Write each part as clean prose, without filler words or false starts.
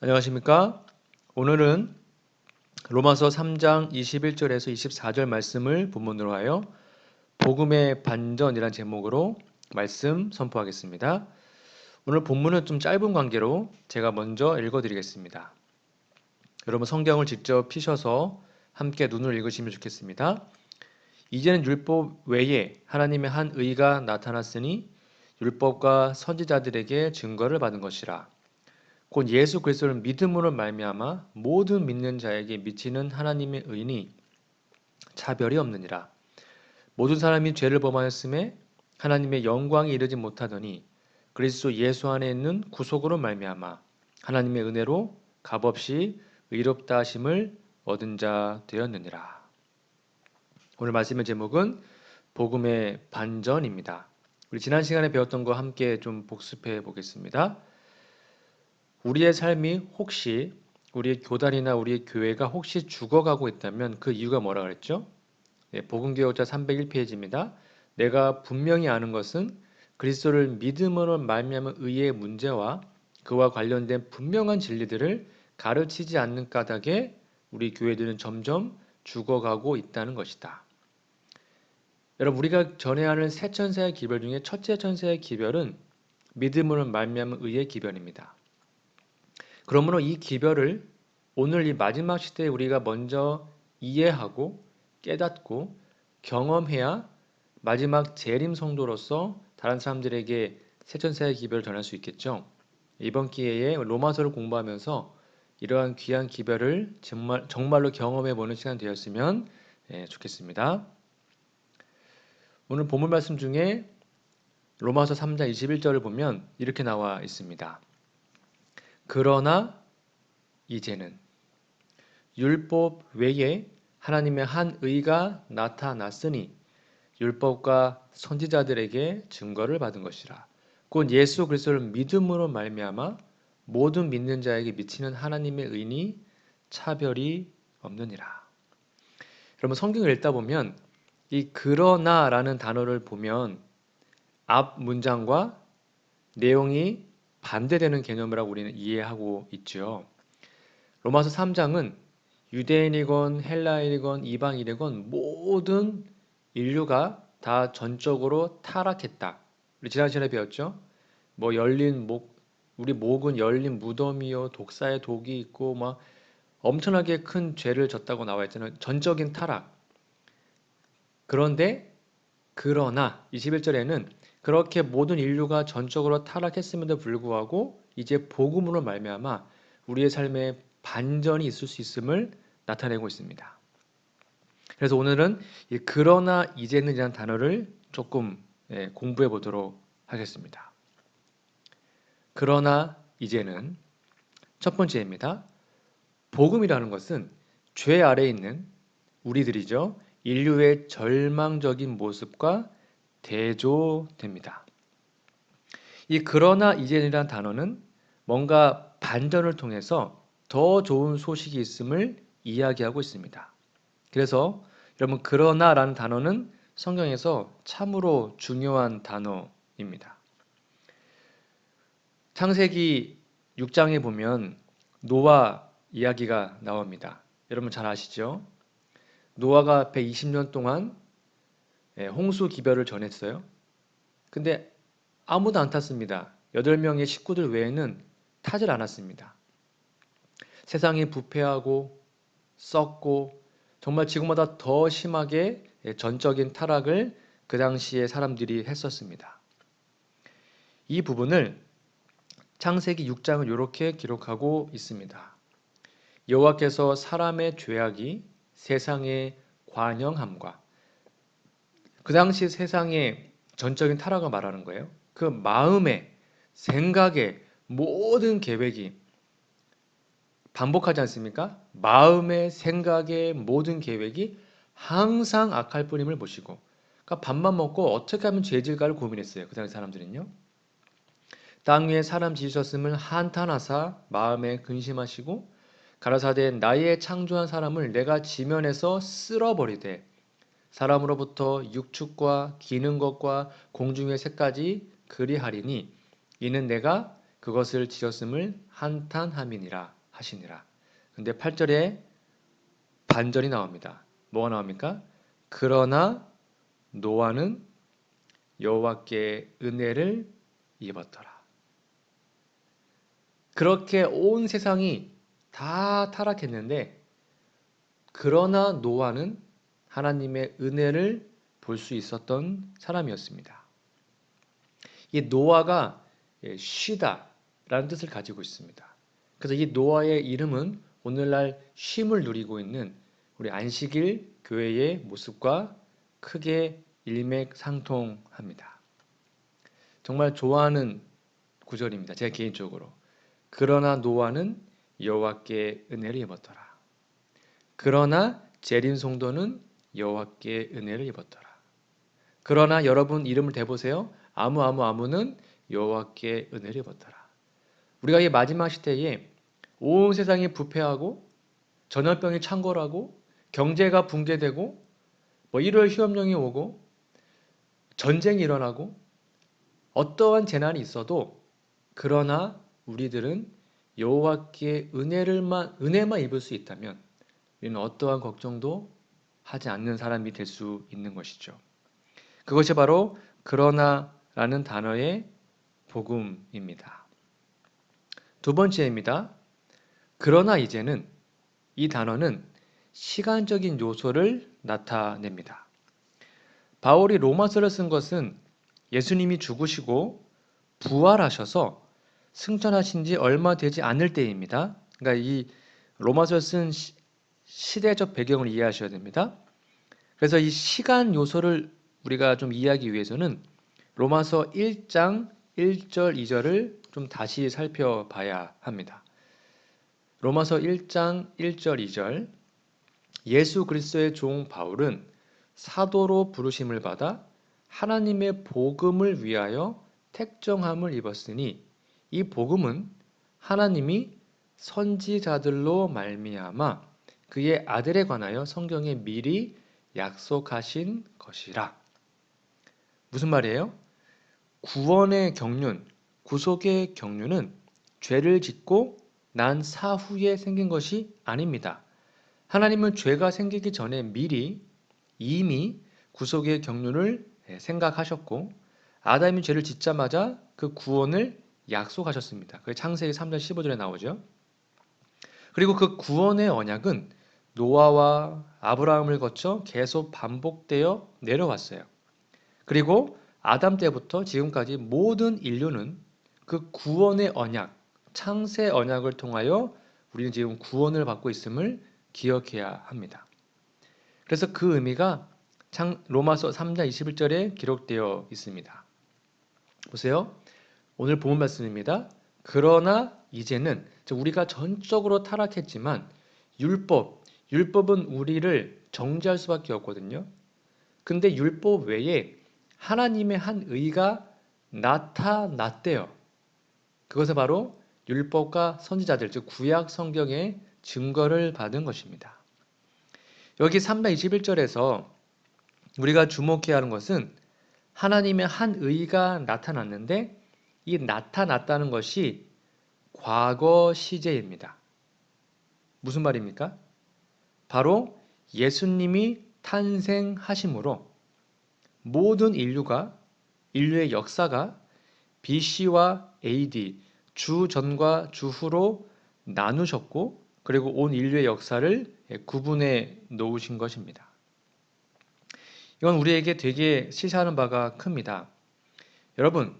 안녕하십니까? 오늘은 로마서 3장 21절에서 24절 말씀을 본문으로 하여 복음의 반전이란 제목으로 말씀 선포하겠습니다. 오늘 본문은 좀 짧은 관계로 제가 먼저 읽어드리겠습니다. 여러분 성경을 직접 피셔서 함께 눈을 읽으시면 좋겠습니다. 이제는 율법 외에 하나님의 한 의가 나타났으니 율법과 선지자들에게 증거를 받은 것이라. 곧 예수 그리스도를 믿음으로 말미암아 모든 믿는 자에게 미치는 하나님의 의니 차별이 없느니라. 모든 사람이 죄를 범하였음에 하나님의 영광에 이르지 못하더니 그리스도 예수 안에 있는 구속으로 말미암아 하나님의 은혜로 값없이 의롭다 하심을 얻은 자 되었느니라. 오늘 말씀의 제목은 복음의 반전입니다. 우리 지난 시간에 배웠던 거 함께 좀 복습해 보겠습니다. 우리의 삶이 혹시 우리의 교단이나 우리의 교회가 혹시 죽어가고 있다면 그 이유가 뭐라 그랬죠? 복음교역자 301페이지입니다. 내가 분명히 아는 것은 그리스도를 믿음으로 말미암은 의의 문제와 그와 관련된 분명한 진리들을 가르치지 않는 까닭에 우리 교회들은 점점 죽어가고 있다는 것이다. 여러분 우리가 전해야 하는 세 천사의 기별 중에 첫째 천사의 기별은 믿음으로 말미암은 의의 기별입니다. 그러므로 이 기별을 오늘 이 마지막 시대에 우리가 먼저 이해하고 깨닫고 경험해야 마지막 재림 성도로서 다른 사람들에게 세천사의 기별을 전할 수 있겠죠. 이번 기회에 로마서를 공부하면서 이러한 귀한 기별을 정말로 경험해 보는 시간 되었으면 좋겠습니다. 오늘 본문 말씀 중에 로마서 3장 21절을 보면 이렇게 나와 있습니다. 그러나 이제는 율법 외에 하나님의 한 의가 나타났으니 율법과 선지자들에게 증거를 받은 것이라. 곧 예수 그리스도를 믿음으로 말미암아 모든 믿는 자에게 미치는 하나님의 의니 차별이 없느니라. 여러분 성경을 읽다 보면 이 그러나라는 단어를 보면 앞 문장과 내용이 반대되는 개념이라고 우리는 이해하고 있죠. 로마서 3장은 유대인이건 헬라인이건 이방인이건 모든 인류가 다 전적으로 타락했다. 우리 지난 시간에 배웠죠? 뭐 열린 목, 우리 목은 열린 무덤이요, 독사의 독이 있고 막 엄청나게 큰 죄를 졌다고 나와 있잖아요. 전적인 타락. 그런데 그러나 21절에는 그렇게 모든 인류가 전적으로 타락했음에도 불구하고 이제 복음으로 말미암아 우리의 삶에 반전이 있을 수 있음을 나타내고 있습니다. 그래서 오늘은 이 그러나 이제는이라는 단어를 조금 공부해 보도록 하겠습니다. 그러나 이제는 첫 번째입니다. 복음이라는 것은 죄 아래에 있는 우리들이죠. 인류의 절망적인 모습과 대조됩니다. 이 그러나 이제는이라는 단어는 뭔가 반전을 통해서 더 좋은 소식이 있음을 이야기하고 있습니다. 그래서 여러분 그러나라는 단어는 성경에서 참으로 중요한 단어입니다. 창세기 6장에 보면 노아 이야기가 나옵니다. 여러분 잘 아시죠? 노아가 120년 동안 홍수 기별을 전했어요. 근데 아무도 안 탔습니다. 8명의 식구들 외에는 타질 않았습니다. 세상이 부패하고 썩고 정말 지금보다 더 심하게 전적인 타락을 그 당시에 사람들이 했었습니다. 이 부분을 창세기 6장은 이렇게 기록하고 있습니다. 여호와께서 사람의 죄악이 세상에 관영함과 그 당시 세상의 전적인 타락을 말하는 거예요. 그 마음의 생각의 모든 계획이 반복하지 않습니까? 마음의 생각의 모든 계획이 항상 악할 뿐임을 보시고 그러니까 밥만 먹고 어떻게 하면 죄질까를 고민했어요. 그 당시 사람들은요. 땅 위에 사람 지으셨음을 한탄하사 마음에 근심하시고 가라사대 나의 창조한 사람을 내가 지면에서 쓸어버리되 사람으로부터 육축과 기는 것과 공중의 새까지 그리하리니 이는 내가 그것을 지었음을 한탄함이니라 하시니라. 근데 8절에 반절이 나옵니다. 뭐가 나옵니까? 그러나 노아는 여호와께 은혜를 입었더라. 그렇게 온 세상이 다 타락했는데 그러나 노아는 하나님의 은혜를 볼 수 있었던 사람이었습니다. 이 노아가 쉬다라는 뜻을 가지고 있습니다. 그래서 이 노아의 이름은 오늘날 쉼을 누리고 있는 우리 안식일 교회의 모습과 크게 일맥상통합니다. 정말 좋아하는 구절입니다. 제가 개인적으로. 그러나 노아는 여호와께 은혜를 입었더라. 그러나 제린 성도는 여호와께 은혜를 입었더라. 그러나 여러분 이름을 대보세요. 아무는 여호와께 은혜를 입었더라. 우리가 이 마지막 시대에 온 세상이 부패하고 전염병이 창궐하고 경제가 붕괴되고 뭐 1월 휴업령이 오고 전쟁이 일어나고 어떠한 재난이 있어도 그러나 우리들은 여호와께 은혜만 입을 수 있다면 우리는 어떠한 걱정도 하지 않는 사람이 될 수 있는 것이죠. 그것이 바로 그러나라는 단어의 복음입니다. 두 번째입니다. 그러나 이제는 이 단어는 시간적인 요소를 나타냅니다. 바울이 로마서를 쓴 것은 예수님이 죽으시고 부활하셔서 승천하신 지 얼마 되지 않을 때입니다. 그러니까 이 로마서를 쓴 시대적 배경을 이해하셔야 됩니다. 그래서 이 시간 요소를 우리가 좀 이해하기 위해서는 로마서 1장 1절 2절을 좀 다시 살펴봐야 합니다. 로마서 1장 1절 2절 예수 그리스도의 종 바울은 사도로 부르심을 받아 하나님의 복음을 위하여 택정함을 입었으니 이 복음은 하나님이 선지자들로 말미암아 그의 아들에 관하여 성경에 미리 약속하신 것이라. 무슨 말이에요? 구원의 경륜, 구속의 경륜은 죄를 짓고 난 사후에 생긴 것이 아닙니다. 하나님은 죄가 생기기 전에 이미 구속의 경륜을 생각하셨고 아담이 죄를 짓자마자 그 구원을 약속하셨습니다. 그게 창세기 3장 15절에 나오죠. 그리고 그 구원의 언약은 노아와 아브라함을 거쳐 계속 반복되어 내려왔어요. 그리고 아담 때부터 지금까지 모든 인류는 그 구원의 언약, 창세 언약을 통하여 우리는 지금 구원을 받고 있음을 기억해야 합니다. 그래서 그 의미가 로마서 3장 21절에 기록되어 있습니다. 보세요. 오늘 본문 말씀입니다. 그러나 이제는 우리가 전적으로 타락했지만 율법은 우리를 정죄할 수밖에 없거든요. 근데 율법 외에 하나님의 한 의가 나타났대요. 그것은 바로 율법과 선지자들, 즉 구약 성경의 증거를 받은 것입니다. 여기 3장 21절에서 우리가 주목해야 하는 것은 하나님의 한 의가 나타났는데 이 나타났다는 것이 과거 시제입니다. 무슨 말입니까? 바로 예수님이 탄생하심으로 모든 인류의 역사가 BC와 AD, 주 전과 주 후로 나누셨고 그리고 온 인류의 역사를 구분해 놓으신 것입니다. 이건 우리에게 되게 시사하는 바가 큽니다. 여러분,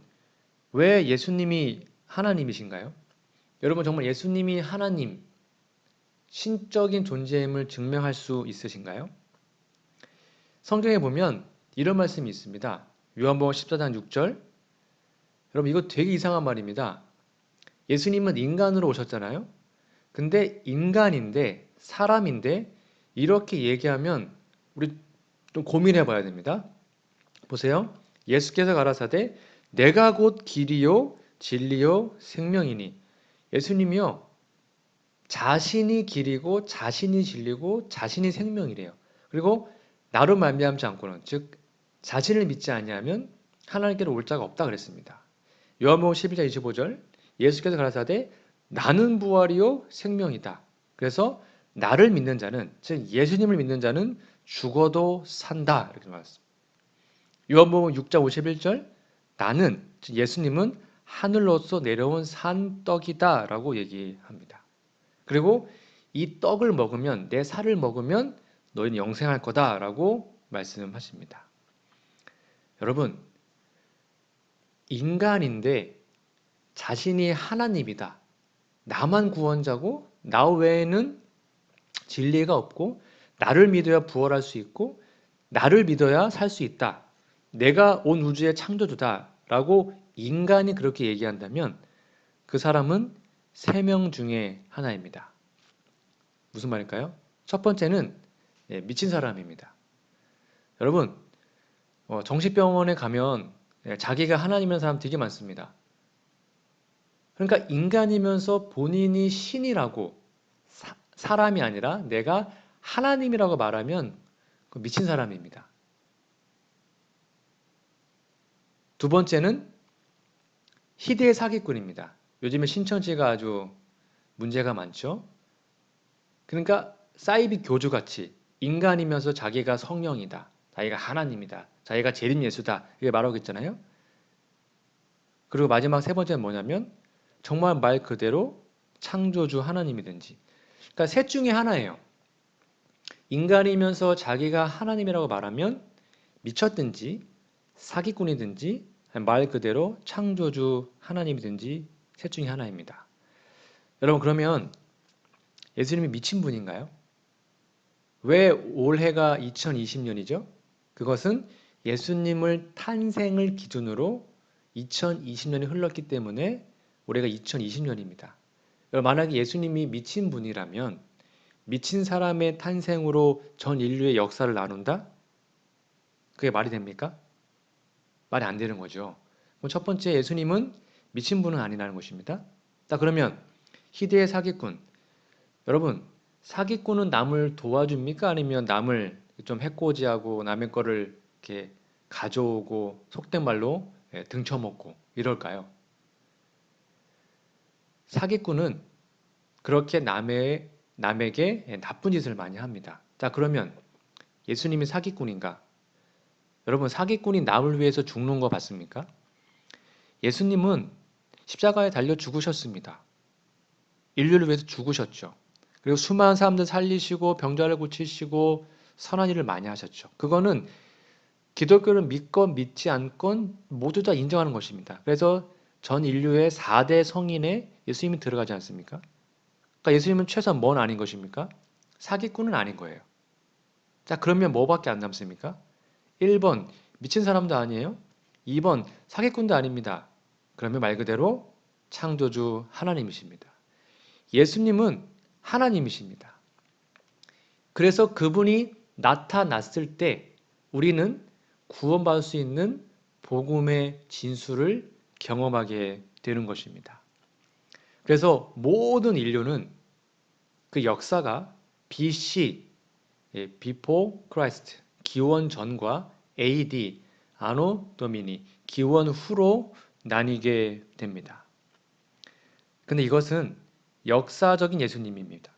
왜 예수님이 하나님이신가요? 여러분 정말 예수님이 하나님, 신적인 존재임을 증명할 수 있으신가요? 성경에 보면 이런 말씀이 있습니다. 요한복음 14장 6절. 여러분 이거 되게 이상한 말입니다. 예수님은 인간으로 오셨잖아요. 근데 인간인데 사람인데 이렇게 얘기하면 우리 좀 고민해 봐야 됩니다. 보세요. 예수께서 가라사대 내가 곧 길이요 진리요 생명이니. 예수님이요 자신이 길이고 자신이 진리고 자신이 생명이래요. 그리고 나로 말미암지 않고는 즉 자신을 믿지 아니하면 하나님께로 올 자가 없다 그랬습니다. 요한복음 11장 25절 예수께서 가라사대 나는 부활이요 생명이다. 그래서 나를 믿는 자는, 즉 예수님을 믿는 자는 죽어도 산다. 이렇게 말했습니다. 요한복음 6장 51절 나는, 즉 예수님은 하늘로서 내려온 산떡이다 라고 얘기합니다. 그리고 이 떡을 먹으면, 내 살을 먹으면 너희는 영생할 거다 라고 말씀하십니다. 여러분, 인간인데 자신이 하나님이다, 나만 구원자고 나 외에는 진리가 없고 나를 믿어야 부활할 수 있고 나를 믿어야 살 수 있다, 내가 온 우주의 창조주다 라고 인간이 그렇게 얘기한다면 그 사람은 세 명 중에 하나입니다. 무슨 말일까요? 첫 번째는 미친 사람입니다. 여러분, 정신병원에 가면 자기가 하나님이라는 사람 되게 많습니다. 그러니까 인간이면서 본인이 신이라고, 사람이 아니라 내가 하나님이라고 말하면 그 미친 사람입니다. 두 번째는 희대의 사기꾼입니다. 요즘에 신천지가 아주 문제가 많죠. 그러니까 사이비 교주같이 인간이면서 자기가 성령이다, 자기가 하나님이다, 자기가 재림 예수다 이렇게 말하고 있잖아요. 그리고 마지막 세 번째는 뭐냐면 정말 말 그대로 창조주 하나님이든지, 그러니까 셋 중에 하나예요. 인간이면서 자기가 하나님이라고 말하면 미쳤든지 사기꾼이든지 말 그대로 창조주 하나님이든지 셋 중에 하나입니다. 여러분, 그러면 예수님이 미친 분인가요? 왜 올해가 2020년이죠? 그것은 예수님을 탄생을 기준으로 2020년이 흘렀기 때문에 올해가 2020년입니다. 만약에 예수님이 미친 분이라면 미친 사람의 탄생으로 전 인류의 역사를 나눈다? 그게 말이 됩니까? 말이 안 되는 거죠. 그럼 첫 번째, 예수님은 미친 분은 아니라는 것입니다. 자, 그러면 희대의 사기꾼. 여러분, 사기꾼은 남을 도와줍니까? 아니면 남을 좀 해코지하고 남의 거를 이렇게 가져오고 속된 말로 등쳐먹고 이럴까요? 사기꾼은 그렇게 남에게 나쁜 짓을 많이 합니다. 자, 그러면 예수님이 사기꾼인가? 여러분, 사기꾼이 남을 위해서 죽는 거 봤습니까? 예수님은 십자가에 달려 죽으셨습니다. 인류를 위해서 죽으셨죠. 그리고 수많은 사람들 살리시고 병자를 고치시고 선한 일을 많이 하셨죠. 그거는 기독교를 믿건 믿지 않건 모두 다 인정하는 것입니다. 그래서 전 인류의 4대 성인에 예수님이 들어가지 않습니까? 그러니까 예수님은 최소한 뭔 아닌 것입니까? 사기꾼은 아닌 거예요. 자, 그러면 뭐밖에 안 남습니까? 1번 미친 사람도 아니에요. 2번 사기꾼도 아닙니다. 그러면 말 그대로 창조주 하나님이십니다. 예수님은 하나님이십니다. 그래서 그분이 나타났을 때 우리는 구원받을 수 있는 복음의 진수를 경험하게 되는 것입니다. 그래서 모든 인류는 그 역사가 BC, Before Christ, 기원 전과 AD, 아노 도미니, 기원 후로 나뉘게 됩니다. 근데 이것은 역사적인 예수님입니다.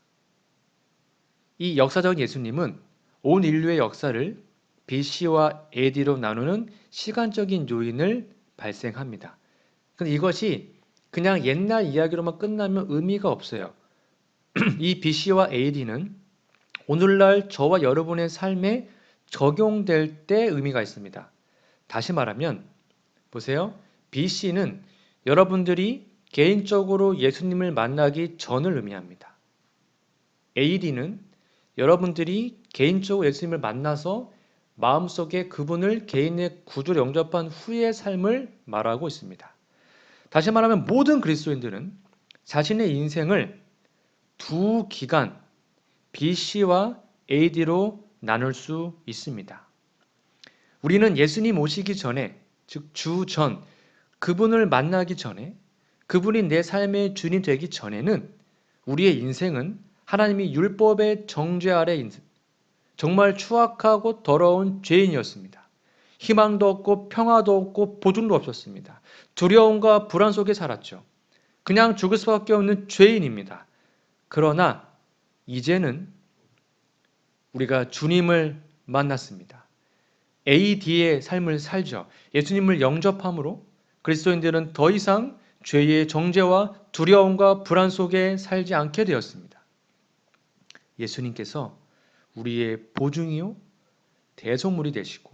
이 역사적인 예수님은 온 인류의 역사를 BC와 AD로 나누는 시간적인 요인을 발생합니다. 근데 이것이 그냥 옛날 이야기로만 끝나면 의미가 없어요. 이 BC와 AD는 오늘날 저와 여러분의 삶에 적용될 때 의미가 있습니다. 다시 말하면 보세요. BC는 여러분들이 개인적으로 예수님을 만나기 전을 의미합니다. AD는 여러분들이 개인적으로 예수님을 만나서 마음속에 그분을 개인의 구주로 영접한 후의 삶을 말하고 있습니다. 다시 말하면 모든 그리스도인들은 자신의 인생을 두 기간 BC와 AD로 나눌 수 있습니다. 우리는 예수님 오시기 전에, 즉 주전, 그분을 만나기 전에, 그분이 내 삶의 주인이 되기 전에는 우리의 인생은 하나님이 율법의 정죄 아래 정말 추악하고 더러운 죄인이었습니다. 희망도 없고 평화도 없고 보증도 없었습니다. 두려움과 불안 속에 살았죠. 그냥 죽을 수밖에 없는 죄인입니다. 그러나 이제는 우리가 주님을 만났습니다. AD의 삶을 살죠. 예수님을 영접함으로 그리스도인들은 더 이상 죄의 정죄와 두려움과 불안 속에 살지 않게 되었습니다. 예수님께서 우리의 보증이요 대속물이 되시고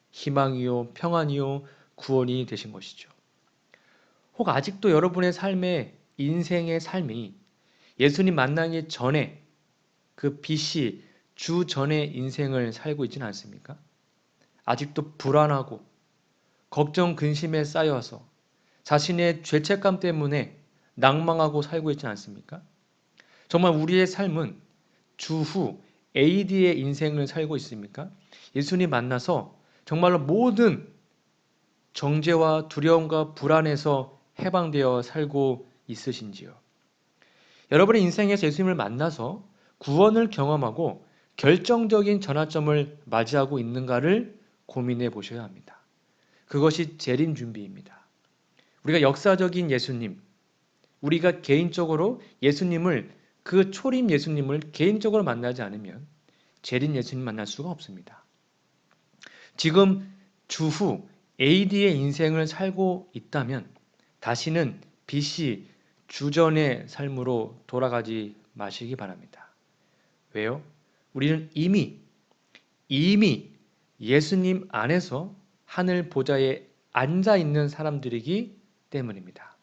희망이요 평안이요 구원이 되신 것이죠. 혹 아직도 여러분의 삶의 인생의 삶이 예수님 만나기 전에 그 BC 주 전의 인생을 살고 있지는 않습니까? 아직도 불안하고 걱정 근심에 쌓여서 자신의 죄책감 때문에 낭망하고 살고 있지 않습니까? 정말 우리의 삶은 주후 AD의 인생을 살고 있습니까? 예수님 만나서 정말로 모든 정죄와 두려움과 불안에서 해방되어 살고 있으신지요? 여러분의 인생에서 예수님을 만나서 구원을 경험하고 결정적인 전환점을 맞이하고 있는가를 고민해 보셔야 합니다. 그것이 재림 준비입니다. 우리가 역사적인 예수님, 우리가 개인적으로 예수님을 그 초림 예수님을 개인적으로 만나지 않으면 재림 예수님 만날 수가 없습니다. 지금 주후 AD의 인생을 살고 있다면 다시는 BC 주전의 삶으로 돌아가지 마시기 바랍니다. 왜요? 우리는 이미 예수님 안에서 하늘 보좌에 앉아 있는 사람들이기 때문입니다.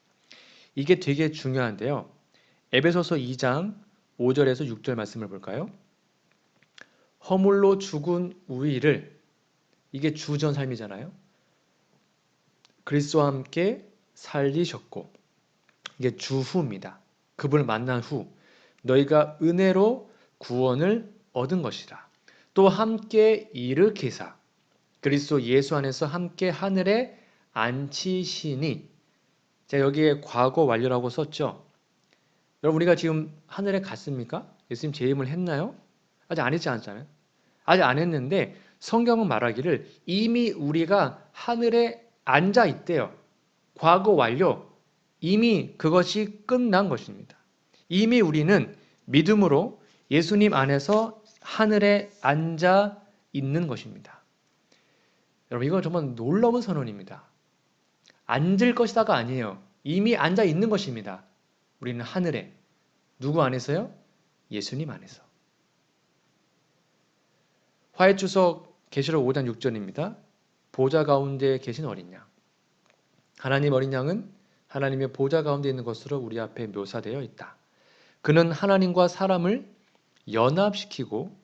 이게 되게 중요한데요. 에베소서 2장 5절에서 6절 말씀을 볼까요? 허물로 죽은 우리를, 이게 주전 삶이잖아요. 그리스도와 함께 살리셨고, 이게 주후입니다. 그분을 만난 후 너희가 은혜로 구원을 얻은 것이라. 또 함께 일으키사 그리스도 예수 안에서 함께 하늘에 앉히시니. 자, 여기에 과거 완료라고 썼죠. 여러분, 우리가 지금 하늘에 갔습니까? 예수님 재림을 했나요? 아직 안 했지 않잖아요. 아직 안 했는데 성경은 말하기를 이미 우리가 하늘에 앉아 있대요. 과거 완료. 이미 그것이 끝난 것입니다. 이미 우리는 믿음으로 예수님 안에서 하늘에 앉아 있는 것입니다. 여러분, 이건 정말 놀라운 선언입니다. 앉을 것이다가 아니에요. 이미 앉아 있는 것입니다. 우리는 하늘에. 누구 안에서요? 예수님 안에서. 화해주석 계시록 5장 6절입니다. 보좌 가운데 계신 어린 양. 하나님 어린 양은 하나님의 보좌 가운데 있는 것으로 우리 앞에 묘사되어 있다. 그는 하나님과 사람을 연합시키고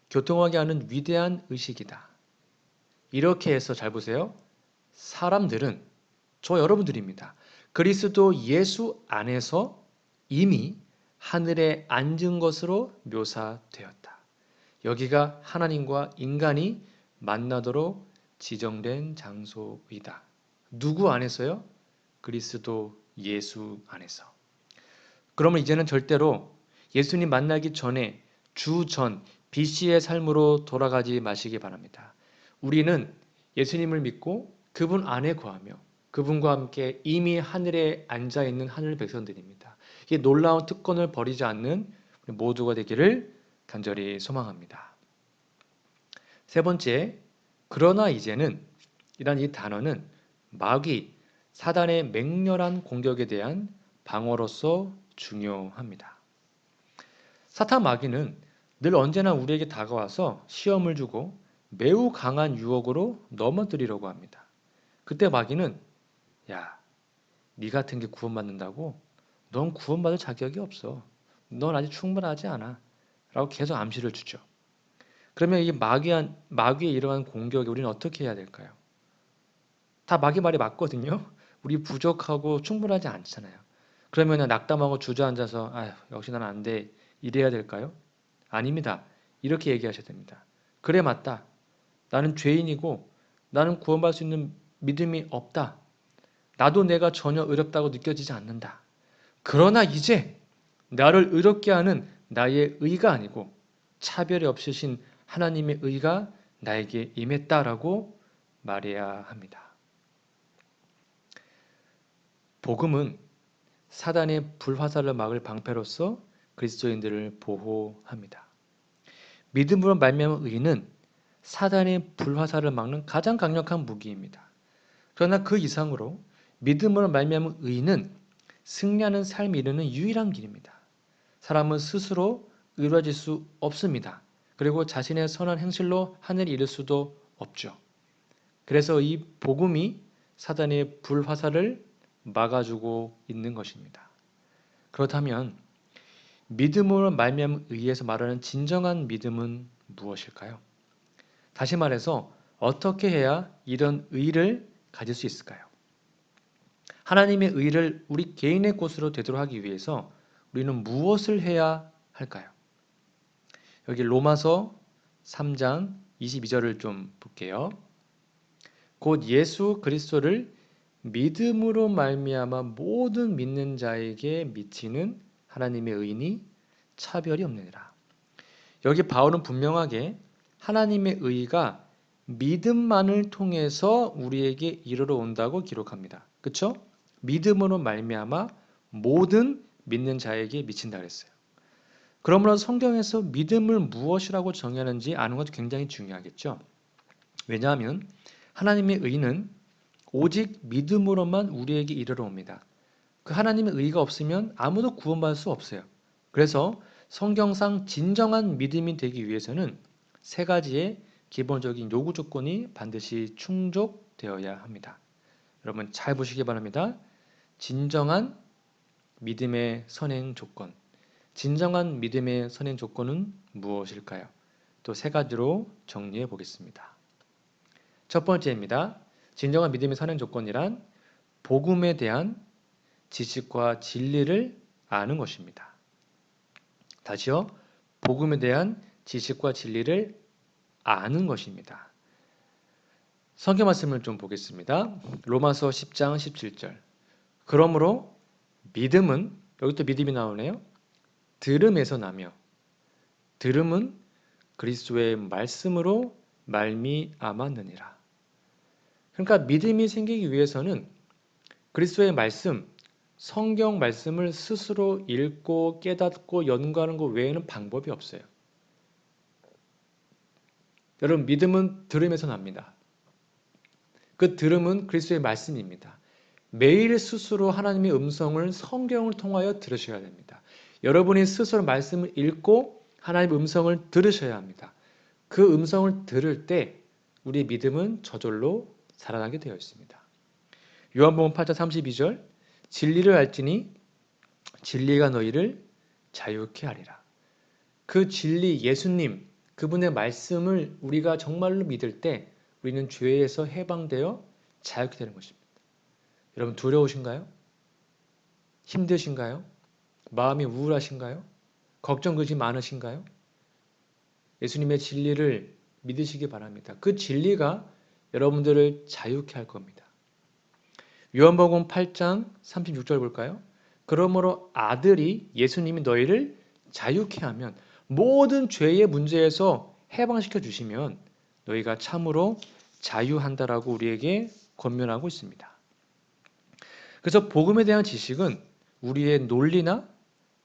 교통하게 하는 위대한 의식이다. 이렇게 해서 잘 보세요. 사람들은 저 여러분들입니다. 그리스도 예수 안에서 이미 하늘에 앉은 것으로 묘사되었다. 여기가 하나님과 인간이 만나도록 지정된 장소이다. 누구 안에서요? 그리스도 예수 안에서. 그러면 이제는 절대로 예수님 만나기 전에 주전 BC의 삶으로 돌아가지 마시기 바랍니다. 우리는 예수님을 믿고 그분 안에 거하며 그분과 함께 이미 하늘에 앉아 있는 하늘 백성들입니다. 이 놀라운 특권을 버리지 않는 모두가 되기를 간절히 소망합니다. 세 번째, 그러나 이제는 이란 이 단어는 마귀, 사단의 맹렬한 공격에 대한 방어로서 중요합니다. 사탄 마귀는 늘 언제나 우리에게 다가와서 시험을 주고 매우 강한 유혹으로 넘어뜨리려고 합니다. 그때 마귀는 야, 네 같은 게 구원받는다고? 넌 구원받을 자격이 없어. 넌 아직 충분하지 않아. 라고 계속 암시를 주죠. 그러면 이 마귀의 이러한 공격에 우리는 어떻게 해야 될까요? 다 마귀 말이 맞거든요. 우리 부족하고 충분하지 않잖아요. 그러면 낙담하고 주저앉아서 아휴, 역시 난 안 돼. 이래야 될까요? 아닙니다. 이렇게 얘기하셔야 됩니다. 그래, 맞다. 나는 죄인이고 나는 구원받을 수 있는 믿음이 없다. 나도 내가 전혀 의롭다고 느껴지지 않는다. 그러나 이제 나를 의롭게 하는 나의 의가 아니고 차별이 없으신 하나님의 의가 나에게 임했다라고 말해야 합니다. 복음은 사단의 불화살을 막을 방패로서 그리스도인들을 보호합니다. 믿음으로 말미암은 의는 사단의 불화살을 막는 가장 강력한 무기입니다. 그러나 그 이상으로 믿음으로 말미암은 의는 승리하는 삶이 이르는 유일한 길입니다. 사람은 스스로 의로워질 수 없습니다. 그리고 자신의 선한 행실로 하늘에 이를 수도 없죠. 그래서 이 복음이 사단의 불화살을 막아주고 있는 것입니다. 그렇다면 믿음으로 말미암은 의에서 말하는 진정한 믿음은 무엇일까요? 다시 말해서 어떻게 해야 이런 의를 가질 수 있을까요? 하나님의 의를 우리 개인의 것으로 되도록 하기 위해서 우리는 무엇을 해야 할까요? 여기 로마서 3장 22절을 좀 볼게요. 곧 예수 그리스도를 믿음으로 말미암아 모든 믿는 자에게 미치는 하나님의 의니 차별이 없느니라. 여기 바울은 분명하게 하나님의 의가 믿음만을 통해서 우리에게 이르러 온다고 기록합니다. 그렇죠? 믿음으로 말미암아 모든 믿는 자에게 미친다 그랬어요. 그러므로 성경에서 믿음을 무엇이라고 정의하는지 아는 것도 굉장히 중요하겠죠. 왜냐하면 하나님의 의는 오직 믿음으로만 우리에게 이르러 옵니다. 그 하나님의 의가 없으면 아무도 구원받을 수 없어요. 그래서 성경상 진정한 믿음이 되기 위해서는 세 가지의 기본적인 요구 조건이 반드시 충족되어야 합니다. 여러분 잘 보시기 바랍니다. 진정한 믿음의 선행 조건. 진정한 믿음의 선행 조건은 무엇일까요? 또 세 가지로 정리해 보겠습니다. 첫 번째입니다. 진정한 믿음의 선행 조건이란 복음에 대한 지식과 진리를 아는 것입니다. 다시요. 복음에 대한 지식과 진리를 아는 것입니다. 성경 말씀을 좀 보겠습니다. 로마서 10장 17절. 그러므로 믿음은, 여기 또 믿음이 나오네요. 들음에서 나며 들음은 그리스도의 말씀으로 말미암았느니라. 그러니까 믿음이 생기기 위해서는 그리스도의 말씀, 성경 말씀을 스스로 읽고 깨닫고 연구하는 것 외에는 방법이 없어요. 여러분 믿음은 들음에서 납니다. 그 들음은 그리스도의 말씀입니다. 매일 스스로 하나님의 음성을 성경을 통하여 들으셔야 됩니다. 여러분이 스스로 말씀을 읽고 하나님의 음성을 들으셔야 합니다. 그 음성을 들을 때 우리의 믿음은 저절로 살아나게 되어 있습니다. 요한복음 8장 32절 진리를 알지니 진리가 너희를 자유케 하리라. 그 진리 예수님 그분의 말씀을 우리가 정말로 믿을 때 우리는 죄에서 해방되어 자유케 되는 것입니다. 여러분 두려우신가요? 힘드신가요? 마음이 우울하신가요? 걱정 근심 많으신가요? 예수님의 진리를 믿으시기 바랍니다. 그 진리가 여러분들을 자유케 할 겁니다. 요한복음 8장 36절 볼까요? 그러므로 아들이 예수님이 너희를 자유케 하면 모든 죄의 문제에서 해방시켜 주시면 너희가 참으로 자유한다라고 우리에게 권면하고 있습니다. 그래서 복음에 대한 지식은 우리의 논리나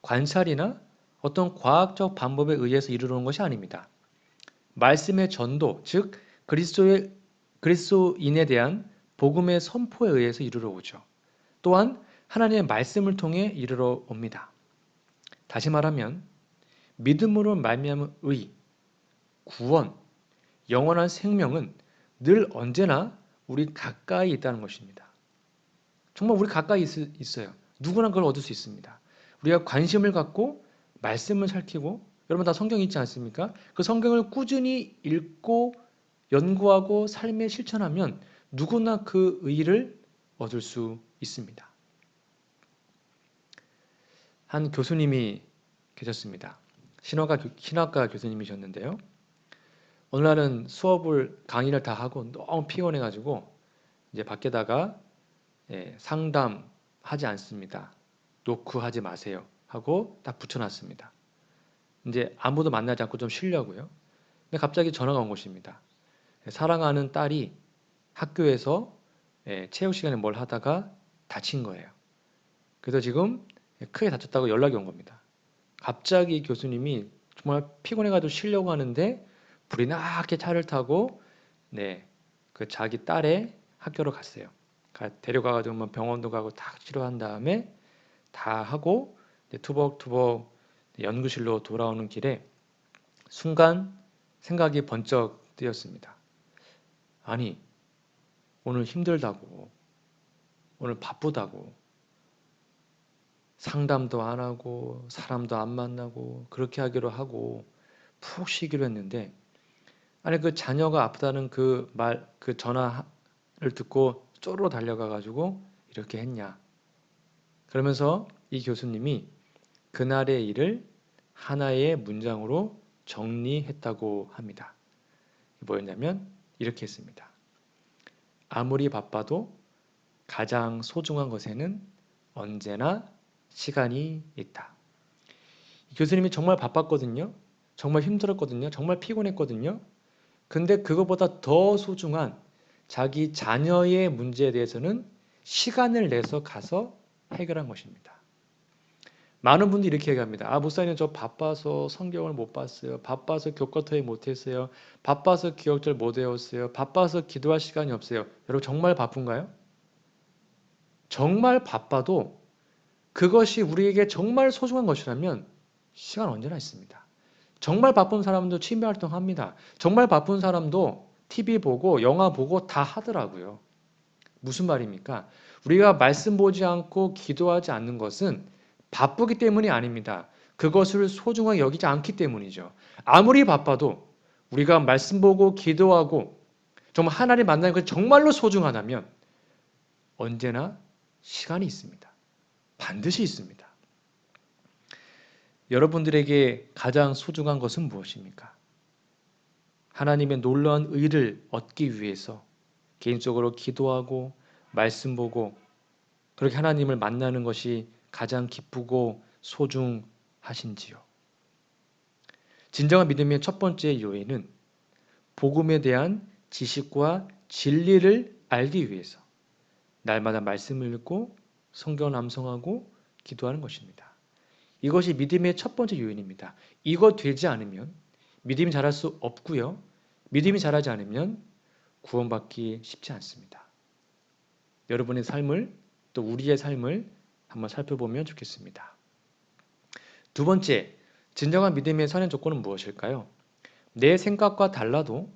관찰이나 어떤 과학적 방법에 의해서 이르러오는 것이 아닙니다. 말씀의 전도, 즉 그리스도인에 대한 복음의 선포에 의해서 이르러 오죠. 또한 하나님의 말씀을 통해 이르러 옵니다. 다시 말하면 믿음으로 말미암은 의, 구원, 영원한 생명은 늘 언제나 우리 가까이 있다는 것입니다. 정말 우리 가까이 있어요. 누구나 그걸 얻을 수 있습니다. 우리가 관심을 갖고 말씀을 살피고 여러분 다 성경 있지 않습니까? 그 성경을 꾸준히 읽고 연구하고 삶에 실천하면 누구나 그 의를 얻을 수 있습니다. 한 교수님이 계셨습니다. 신학과 교수님이셨는데요. 어느 날은 강의를 다 하고 너무 피곤해가지고 이제 밖에다가 상담하지 않습니다. 노크하지 마세요 하고 딱 붙여놨습니다. 이제 아무도 만나지 않고 좀 쉬려고요. 근데 갑자기 전화가 온 것입니다. 사랑하는 딸이 학교에서 체육 시간에 뭘 하다가 다친 거예요. 그래서 지금 크게 다쳤다고 연락이 온 겁니다. 갑자기 교수님이 정말 피곤해가지고 쉬려고 하는데 불이 나게 차를 타고 네, 그 자기 딸의 학교로 갔어요. 데려가가지고 뭐 병원도 가고 다 치료한 다음에 다 하고 투벅투벅 연구실로 돌아오는 길에 순간 생각이 번쩍 뜨였습니다. 아니, 오늘 힘들다고, 오늘 바쁘다고, 상담도 안 하고, 사람도 안 만나고, 그렇게 하기로 하고, 푹 쉬기로 했는데, 아니, 그 자녀가 아프다는 그 전화를 듣고 쪼르르 달려가가지고 이렇게 했냐. 그러면서 이 교수님이 그날의 일을 하나의 문장으로 정리했다고 합니다. 뭐였냐면 이렇게 했습니다. 아무리 바빠도 가장 소중한 것에는 언제나 시간이 있다. 이 교수님이 정말 바빴거든요. 정말 힘들었거든요. 정말 피곤했거든요. 근데 그것보다 더 소중한 자기 자녀의 문제에 대해서는 시간을 내서 가서 해결한 것입니다. 많은 분들이 이렇게 얘기합니다. 아, 목사님 저 바빠서 성경을 못 봤어요. 바빠서 교과토에 못했어요. 바빠서 기억절 못 외웠어요. 바빠서 기도할 시간이 없어요. 여러분 정말 바쁜가요? 정말 바빠도 그것이 우리에게 정말 소중한 것이라면 시간 언제나 있습니다. 정말 바쁜 사람도 취미활동 합니다. 정말 바쁜 사람도 TV 보고 영화 보고 다 하더라고요. 무슨 말입니까? 우리가 말씀 보지 않고 기도하지 않는 것은 바쁘기 때문이 아닙니다. 그것을 소중하게 여기지 않기 때문이죠. 아무리 바빠도 우리가 말씀 보고 기도하고 정말 하나님 만나는 것이 정말로 소중하다면 언제나 시간이 있습니다. 반드시 있습니다. 여러분들에게 가장 소중한 것은 무엇입니까? 하나님의 놀라운 의를 얻기 위해서 개인적으로 기도하고 말씀 보고 그렇게 하나님을 만나는 것이 가장 기쁘고 소중하신지요. 진정한 믿음의 첫 번째 요인은 복음에 대한 지식과 진리를 알기 위해서 날마다 말씀을 읽고 성경을 암송하고 기도하는 것입니다. 이것이 믿음의 첫 번째 요인입니다. 이거 되지 않으면 믿음이 자랄 수 없고요. 믿음이 자라지 않으면 구원받기 쉽지 않습니다. 여러분의 삶을 또 우리의 삶을 한번 살펴보면 좋겠습니다. 두 번째, 진정한 믿음의 선행 조건은 무엇일까요? 내 생각과 달라도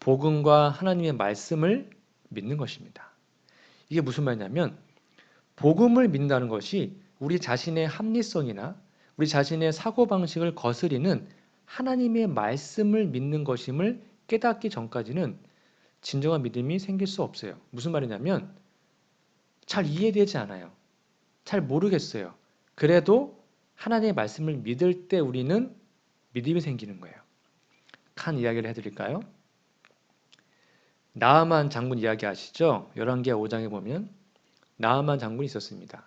복음과 하나님의 말씀을 믿는 것입니다. 이게 무슨 말이냐면 복음을 믿는다는 것이 우리 자신의 합리성이나 우리 자신의 사고방식을 거스리는 하나님의 말씀을 믿는 것임을 깨닫기 전까지는 진정한 믿음이 생길 수 없어요. 무슨 말이냐면 잘 이해되지 않아요. 잘 모르겠어요. 그래도 하나님의 말씀을 믿을 때 우리는 믿음이 생기는 거예요. 한 이야기를 해드릴까요? 나아만 장군 이야기 아시죠? 열왕기하 5장에 보면 나아만 장군이 있었습니다.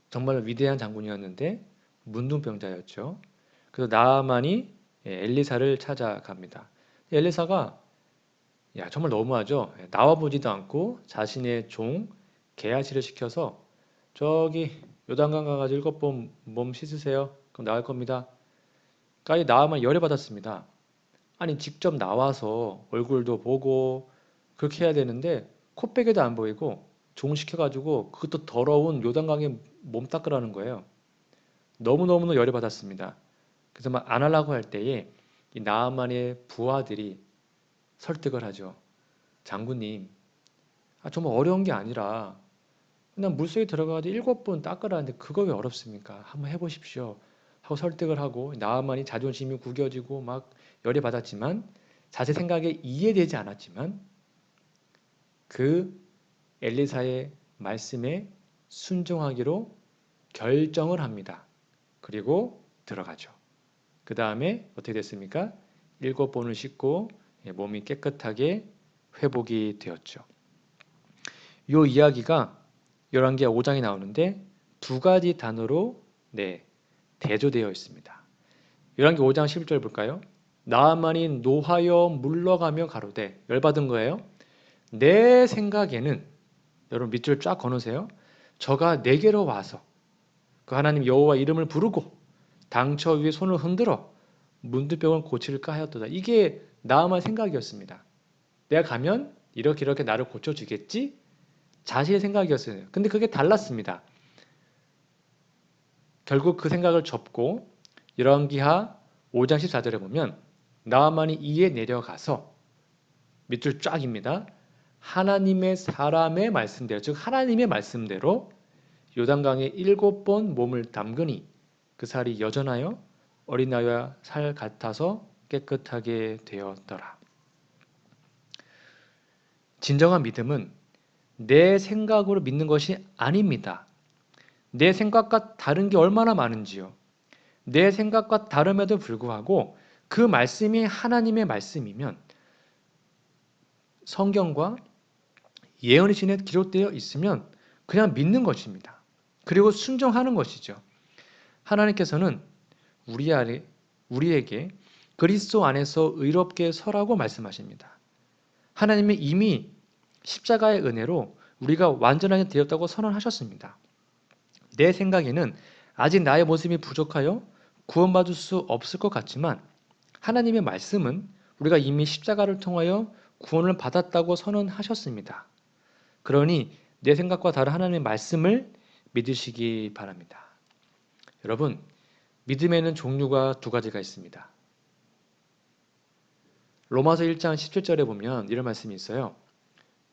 정말 위대한 장군이었는데 문둥병자였죠. 그래서 나아만이 엘리사를 찾아갑니다. 엘리사가 야 정말 너무하죠. 나와보지도 않고 자신의 종 게하시를 시켜서 저기 요단강 가가지고 7번 몸 씻으세요. 그럼 나갈 겁니다. 까지 나아만 열애받았습니다. 아니 직접 나와서 얼굴도 보고 그렇게 해야 되는데 코빼기도 안 보이고 종 시켜가지고 그것도 더러운 요단강에 몸 닦으라는 거예요. 너무너무 열애받았습니다. 그래서 막 안 하려고 할 때에 이 나아만의 부하들이 설득을 하죠. 장군님, 정말 어려운 게 아니라 그냥 물속에 들어가가지고 7번 닦으라는데 그거 왜 어렵습니까? 한번 해보십시오. 하고 설득을 하고 나아만이 자존심이 구겨지고 막 열애받았지만 자세 생각에 이해되지 않았지만 그 엘리사의 말씀에 순종하기로 결정을 합니다. 그리고 들어가죠. 그 다음에 어떻게 됐습니까? 7번을 씻고 몸이 깨끗하게 회복이 되었죠. 이 이야기가 열왕기하 5장에 나오는데 두 가지 단어로 대조되어 있습니다. 열왕기 5장 11절 볼까요? 나아만이 노하여 물러가며 가로되 열받은 거예요. 내 생각에는 여러분 밑줄 쫙 거놓으세요. 저가 내게로 와서 그 하나님 여호와 이름을 부르고 당처 위에 손을 흔들어 문둥병을 고칠까 하였도다. 이게 나아만의 생각이었습니다. 내가 가면 이렇게 나를 고쳐주겠지? 자신의 생각이었어요. 근데 그게 달랐습니다. 결국 그 생각을 접고 열왕기하 5장 14절에 보면 나아만이 이에 내려가서 밑줄 쫙입니다. 하나님의 사람의 말씀대로, 즉 하나님의 말씀대로 요단강에 7번 몸을 담그니 그 살이 여전하여 어린아이와 살 같아서 깨끗하게 되었더라. 진정한 믿음은 내 생각으로 믿는 것이 아닙니다. 내 생각과 다른 게 얼마나 많은지요. 내 생각과 다름에도 불구하고 그 말씀이 하나님의 말씀이면 성경과 예언의 신에 기록되어 있으면 그냥 믿는 것입니다. 그리고 순종하는 것이죠. 하나님께서는 우리에게 그리스도 안에서 의롭게 서라고 말씀하십니다. 하나님이 이미 십자가의 은혜로 우리가 완전하게 되었다고 선언하셨습니다. 내 생각에는 아직 나의 모습이 부족하여 구원받을 수 없을 것 같지만 하나님의 말씀은 우리가 이미 십자가를 통하여 구원을 받았다고 선언하셨습니다. 그러니 내 생각과 다른 하나님의 말씀을 믿으시기 바랍니다. 여러분, 믿음에는 종류가 두 가지가 있습니다. 로마서 1장 17절에 보면 이런 말씀이 있어요.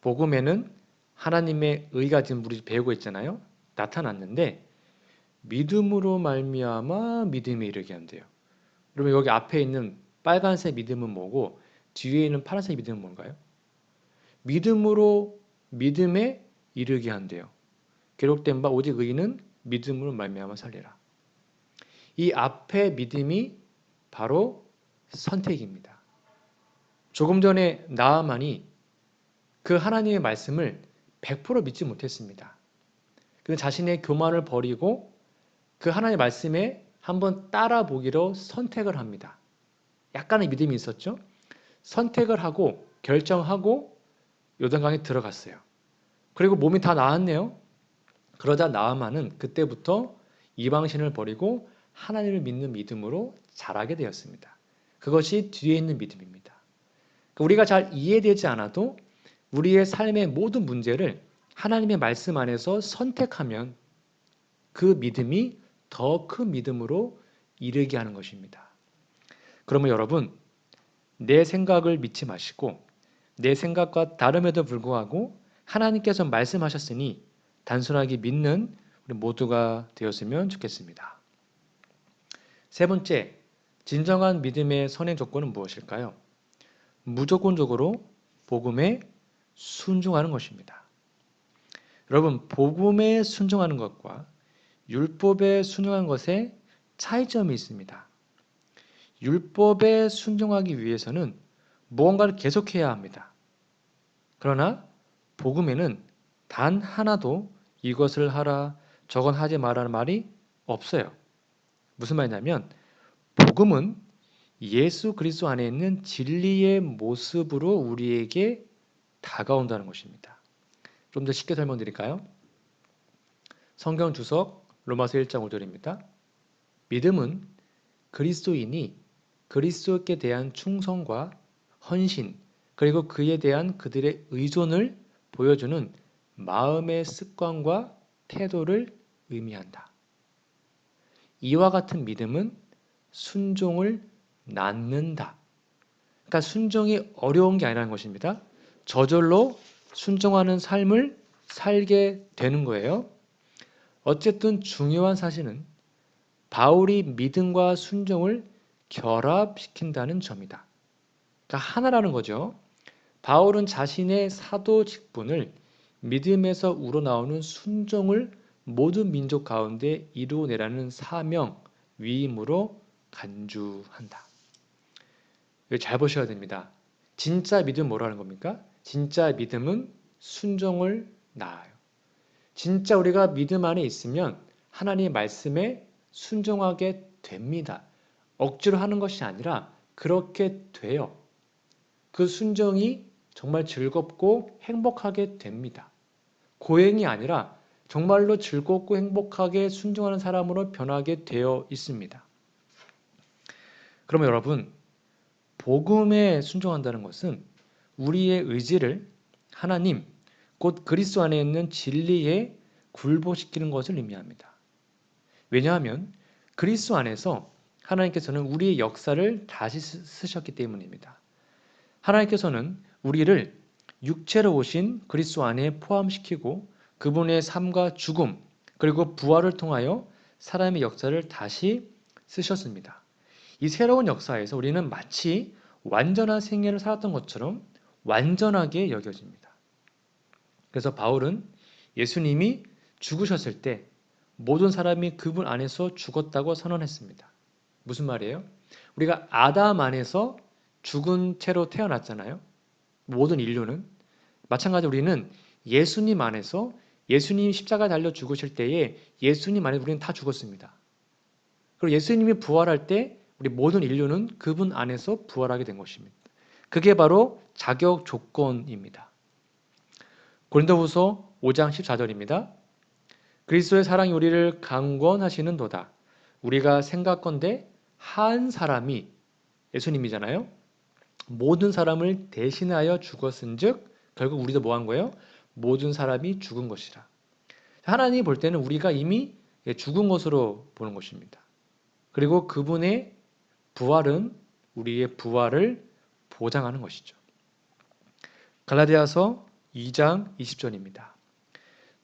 복음에는 하나님의 의가 지금 우리 배우고 있잖아요. 나타났는데 믿음으로 말미암아 믿음에 이르게 한대요. 그러면 여기 앞에 있는 빨간색 믿음은 뭐고 뒤에 있는 파란색 믿음은 뭔가요? 믿음으로 믿음에 이르게 한대요. 기록된 바 오직 의인은 믿음으로 말미암아 살리라. 이 앞에 믿음이 바로 선택입니다. 조금 전에 나아만이 그 하나님의 말씀을 100% 믿지 못했습니다. 그 자신의 교만을 버리고 그 하나님의 말씀에 한번 따라 보기로 선택을 합니다. 약간의 믿음이 있었죠. 선택을 하고 결정하고 요단강에 들어갔어요. 그리고 몸이 다 나았네요. 그러자 나아만은 그때부터 이방신을 버리고 하나님을 믿는 믿음으로 자라게 되었습니다. 그것이 뒤에 있는 믿음입니다. 우리가 잘 이해되지 않아도 우리의 삶의 모든 문제를 하나님의 말씀 안에서 선택하면 그 믿음이 더 큰 믿음으로 이르게 하는 것입니다. 그러면 여러분, 내 생각을 믿지 마시고 내 생각과 다름에도 불구하고 하나님께서 말씀하셨으니 단순하게 믿는 우리 모두가 되었으면 좋겠습니다. 세 번째, 진정한 믿음의 선행 조건은 무엇일까요? 무조건적으로 복음에 순종하는 것입니다. 여러분, 복음에 순종하는 것과 율법에 순종하는 것에 차이점이 있습니다. 율법에 순종하기 위해서는 무언가를 계속해야 합니다. 그러나 복음에는 단 하나도 이것을 하라, 저건 하지 말라는 말이 없어요. 무슨 말이냐면 복음은 예수 그리스도 안에 있는 진리의 모습으로 우리에게 다가온다는 것입니다. 좀 더 쉽게 설명드릴까요? 성경 주석 로마서 1장 5절입니다. 믿음은 그리스도인이 그리스도께 대한 충성과 헌신 그리고 그에 대한 그들의 의존을 보여주는 마음의 습관과 태도를 의미한다. 이와 같은 믿음은 순종을 낳는다. 그러니까 순종이 어려운 게 아니라는 것입니다. 저절로 순종하는 삶을 살게 되는 거예요. 어쨌든 중요한 사실은 바울이 믿음과 순종을 결합시킨다는 점이다. 그러니까 하나라는 거죠. 바울은 자신의 사도 직분을 믿음에서 우러나오는 순종을 모든 민족 가운데 이루어내라는 사명, 위임으로 간주한다. 잘 보셔야 됩니다. 진짜 믿음 뭐라는 겁니까? 진짜 믿음은 순종을 낳아요. 진짜 우리가 믿음 안에 있으면 하나님의 말씀에 순종하게 됩니다. 억지로 하는 것이 아니라 그렇게 돼요. 그 순종이 정말 즐겁고 행복하게 됩니다. 고행이 아니라 정말로 즐겁고 행복하게 순종하는 사람으로 변하게 되어 있습니다. 그러면 여러분, 복음에 순종한다는 것은 우리의 의지를 하나님, 곧 그리스도 안에 있는 진리에 굴복시키는 것을 의미합니다. 왜냐하면 그리스도 안에서 하나님께서는 우리의 역사를 다시 쓰셨기 때문입니다. 하나님께서는 우리를 육체로 오신 그리스도 안에 포함시키고 그분의 삶과 죽음 그리고 부활을 통하여 사람의 역사를 다시 쓰셨습니다. 이 새로운 역사에서 우리는 마치 완전한 생애를 살았던 것처럼 완전하게 여겨집니다. 그래서 바울은 예수님이 죽으셨을 때 모든 사람이 그분 안에서 죽었다고 선언했습니다. 무슨 말이에요? 우리가 아담 안에서 죽은 채로 태어났잖아요. 모든 인류는. 마찬가지로 우리는 예수님 안에서 예수님 십자가에 달려 죽으실 때에 예수님 안에 우리는 다 죽었습니다. 그리고 예수님이 부활할 때 우리 모든 인류는 그분 안에서 부활하게 된 것입니다. 그게 바로 자격 조건입니다. 고린도후서 5장 14절입니다. 그리스도의 사랑이 우리를 강권하시는도다. 우리가 생각건대 한 사람이 예수님이잖아요. 모든 사람을 대신하여 죽었은즉 결국 우리도 뭐 한 거예요? 모든 사람이 죽은 것이라. 하나님이 볼 때는 우리가 이미 죽은 것으로 보는 것입니다. 그리고 그분의 부활은 우리의 부활을 보장하는 것이죠. 갈라디아서 2장 20절입니다.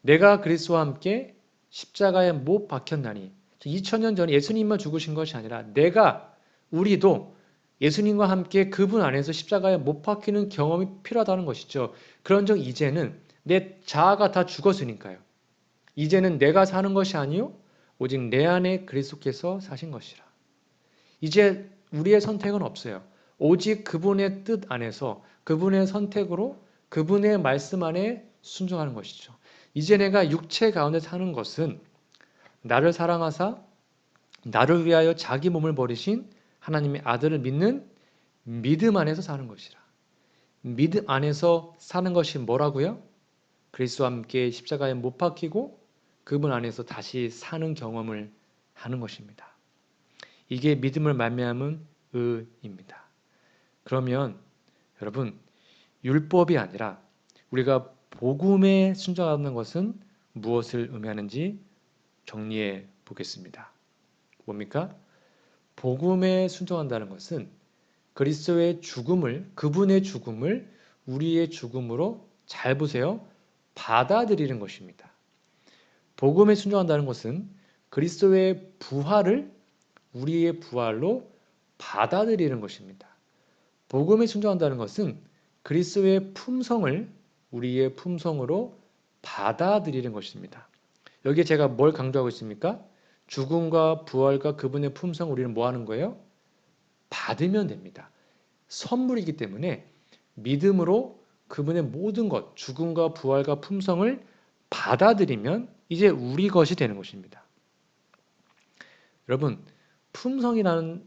내가 그리스도와 함께 십자가에 못 박혔나니 2000년 전에 예수님만 죽으신 것이 아니라 우리도 예수님과 함께 그분 안에서 십자가에 못 박히는 경험이 필요하다는 것이죠. 그런즉 이제는 내 자아가 다 죽었으니까요. 이제는 내가 사는 것이 아니요 오직 내 안에 그리스도께서 사신 것이라. 이제 우리의 선택은 없어요. 오직 그분의 뜻 안에서 그분의 선택으로 그분의 말씀 안에 순종하는 것이죠. 이제 내가 육체 가운데 사는 것은 나를 사랑하사 나를 위하여 자기 몸을 버리신 하나님의 아들을 믿는 믿음 안에서 사는 것이라. 믿음 안에서 사는 것이 뭐라고요? 그리스도와 함께 십자가에 못 박히고 그분 안에서 다시 사는 경험을 하는 것입니다. 이게 믿음을 말미암은 의입니다. 그러면 여러분, 율법이 아니라 우리가 복음에 순종하는 것은 무엇을 의미하는지 정리해 보겠습니다. 뭡니까? 복음에 순종한다는 것은 그리스도의 죽음을, 그분의 죽음을 우리의 죽음으로, 잘 보세요, 받아들이는 것입니다. 복음에 순종한다는 것은 그리스도의 부활을 우리의 부활로 받아들이는 것입니다. 복음에 순종한다는 것은 그리스도의 품성을 우리의 품성으로 받아들이는 것입니다. 여기에 제가 뭘 강조하고 있습니까? 죽음과 부활과 그분의 품성 우리는 뭐 하는 거예요? 받으면 됩니다. 선물이기 때문에 믿음으로 그분의 모든 것, 죽음과 부활과 품성을 받아들이면 이제 우리 것이 되는 것입니다. 여러분, 품성이라는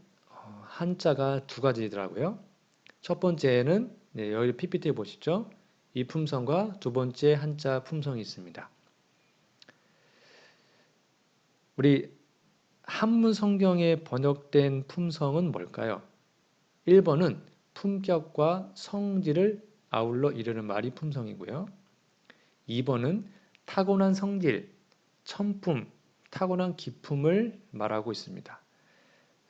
한자가 두 가지더라고요. 첫 번째는 여기 PPT에 보시죠. 이 품성과 두 번째 한자 품성이 있습니다. 우리 한문 성경에 번역된 품성은 뭘까요? 1번은 품격과 성질을 아울러 이르는 말이 품성이고요. 2번은 타고난 성질, 천품, 타고난 기품을 말하고 있습니다.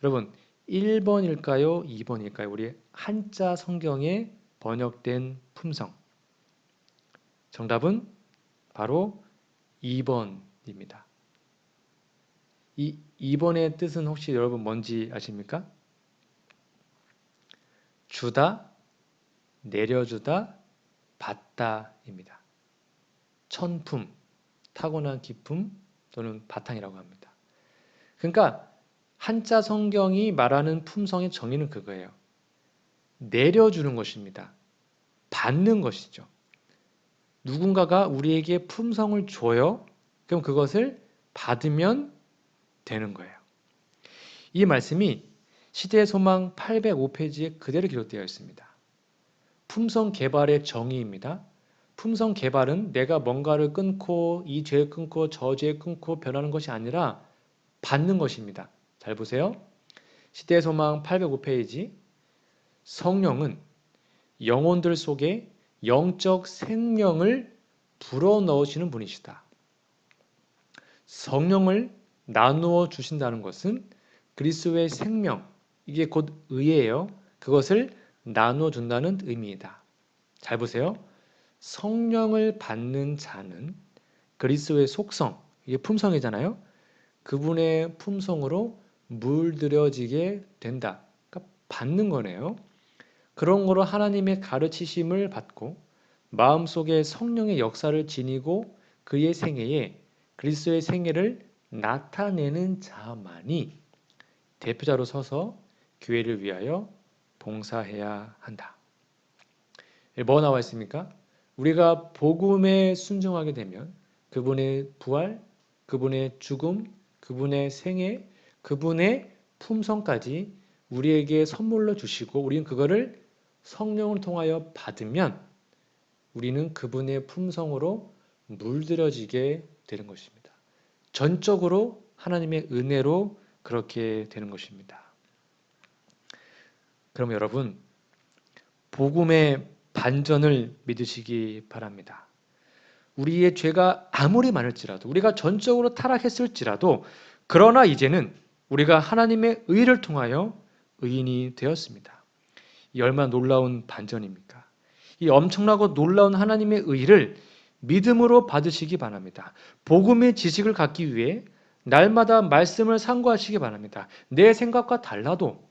여러분, 1번일까요? 2번일까요? 우리 한자 성경에 번역된 품성. 정답은 바로 2번입니다. 이 2번의 뜻은 혹시 여러분 뭔지 아십니까? 주다, 내려주다, 받다입니다. 천품, 타고난 기품 또는 바탕이라고 합니다. 그러니까 한자 성경이 말하는 품성의 정의는 그거예요. 내려주는 것입니다. 받는 것이죠. 누군가가 우리에게 품성을 줘요. 그럼 그것을 받으면 되는 거예요. 이 말씀이 시대의 소망 805페이지에 그대로 기록되어 있습니다. 품성 개발의 정의입니다. 품성 개발은 내가 뭔가를 끊고 이 죄 끊고 저 죄 끊고 변하는 것이 아니라 받는 것입니다. 잘 보세요. 시대의 소망 805페이지. 성령은 영혼들 속에 영적 생명을 불어넣으시는 분이시다. 성령을 나누어 주신다는 것은 그리스도의 생명, 이게 곧 의예요. 그것을 나누어 준다는 의미이다. 잘 보세요. 성령을 받는 자는 그리스도의 속성, 이게 품성이잖아요. 그분의 품성으로 물들여지게 된다. 그러니까 받는 거네요. 그런 거로 하나님의 가르치심을 받고 마음속에 성령의 역사를 지니고 그의 생애에 그리스도의 생애를 나타내는 자만이 대표자로 서서 교회를 위하여 봉사해야 한다. 뭐 나와 있습니까? 우리가 복음에 순종하게 되면 그분의 부활, 그분의 죽음, 그분의 생애, 그분의 품성까지 우리에게 선물로 주시고 우리는 그거를 성령을 통하여 받으면 우리는 그분의 품성으로 물들여지게 되는 것입니다. 전적으로 하나님의 은혜로 그렇게 되는 것입니다. 그럼 여러분, 복음의 반전을 믿으시기 바랍니다. 우리의 죄가 아무리 많을지라도, 우리가 전적으로 타락했을지라도, 그러나 이제는 우리가 하나님의 의를 통하여 의인이 되었습니다. 이 얼마나 놀라운 반전입니까? 이 엄청나고 놀라운 하나님의 의를 믿음으로 받으시기 바랍니다. 복음의 지식을 갖기 위해 날마다 말씀을 상고하시기 바랍니다. 내 생각과 달라도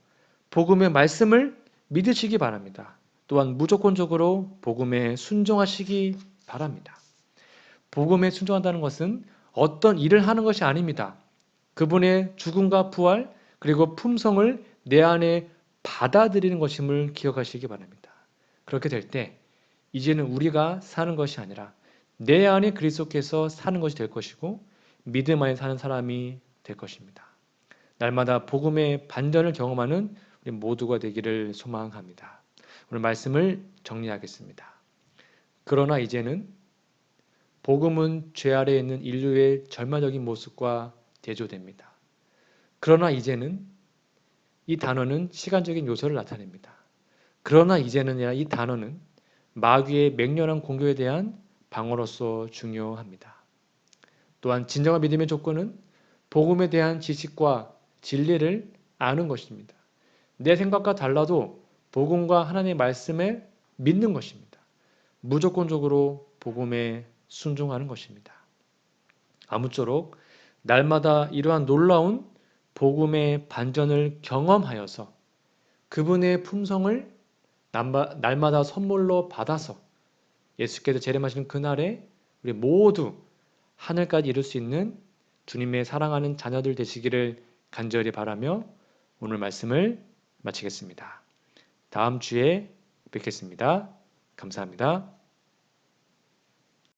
복음의 말씀을 믿으시기 바랍니다. 또한 무조건적으로 복음에 순종하시기 바랍니다. 복음에 순종한다는 것은 어떤 일을 하는 것이 아닙니다. 그분의 죽음과 부활 그리고 품성을 내 안에 받아들이는 것임을 기억하시기 바랍니다. 그렇게 될 때 이제는 우리가 사는 것이 아니라 내 안에 그리스도께서 사는 것이 될 것이고 믿음 안에 사는 사람이 될 것입니다. 날마다 복음의 반전을 경험하는 우리 모두가 되기를 소망합니다. 오늘 말씀을 정리하겠습니다. 그러나 이제는 복음은 죄 아래에 있는 인류의 절망적인 모습과 대조됩니다. 그러나 이제는 이 단어는 시간적인 요소를 나타냅니다. 그러나 이제는 이 단어는 마귀의 맹렬한 공격에 대한 방어로서 중요합니다. 또한 진정한 믿음의 조건은 복음에 대한 지식과 진리를 아는 것입니다. 내 생각과 달라도 복음과 하나님의 말씀에 믿는 것입니다. 무조건적으로 복음에 순종하는 것입니다. 아무쪼록 날마다 이러한 놀라운 복음의 반전을 경험하여서 그분의 품성을 날마다 선물로 받아서 예수께서 재림하시는 그날에 우리 모두 하늘까지 이룰 수 있는 주님의 사랑하는 자녀들 되시기를 간절히 바라며 오늘 말씀을 마치겠습니다. 다음 주에 뵙겠습니다. 감사합니다.